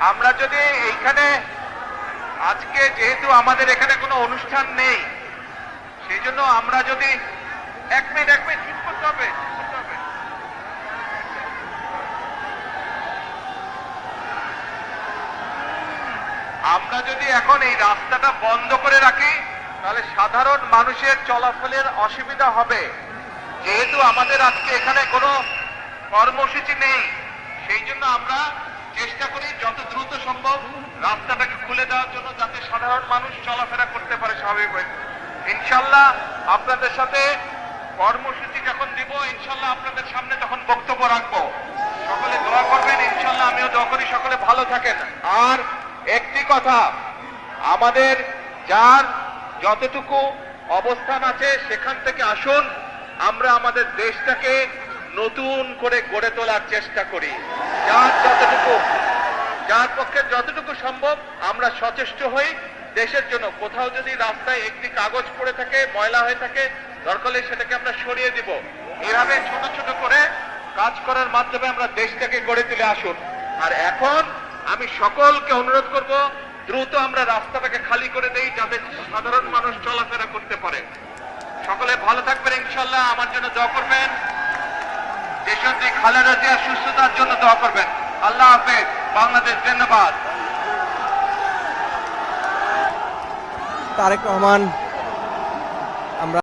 আমরা যদি এইখানে আজকে যেহেতু আমাদের এখানে কোনো অনুষ্ঠান নেই, সেই জন্য আমরা যদি এক মিনিট ঠিক করতে হবে। আমরা যদি এখন এই রাস্তাটা বন্ধ করে রাখি তাহলে সাধারণ মানুষের চলাফেরার অসুবিধা হবে। যেহেতু আমাদের আজকে এখানে কোনো কর্মসূচি নেই, সেই জন্য আমরা চেষ্টা করি যত দ্রুত সম্ভব রাস্তাটাকে খুলে দেওয়ার জন্য, যাতে সাধারণ মানুষ চলাফেরা করতে পারে স্বাভাবিকভাবে। ইনশাল্লাহ আপনাদের সাথে কর্মসূচি যখন দিব, ইনশাল্লাহ আপনাদের সামনে তখন বক্তব্য রাখবো। সকলে দোয়া করবেন, ইনশাল্লাহ আমিও দোয়া করি সকলে ভালো থাকেন। আর একটি কথা, আমাদের যার যতটুকু অবস্থান আছে সেখান থেকে আসুন, আমরা আমাদের দেশটাকে নতুন করে গড়ে তোলার চেষ্টা করি। যার পক্ষে যতটুকু সম্ভব আমরা সচেষ্ট হই দেশের জন্য। কোথাও যদি রাস্তায় একটি কাগজ পড়ে থাকে, ময়লা হয়ে থাকে, দরকার হলে সেটাকে আমরা সরিয়ে দিব। এভাবে ছোট ছোট করে কাজ করার মাধ্যমে আমরা দেশটাকে গড়ে তুলে আসুন। আর এখন আমি সকলকে অনুরোধ করব, দ্রুত আমরা রাস্তাটাকে খালি করে দেই যাতে সাধারণ মানুষ চলাফেরা করতে পারে। সকলে ভালো থাকবেন ইনশাল্লাহ। আমার জন্য দোয়া করবেন, দেশনেত্রী খালেদা জিয়ার সুস্থতার জন্য দোয়া করবেন। আল্লাহ হাফেজ। বাংলাদেশ জিন্দাবাদ। তারেক রহমান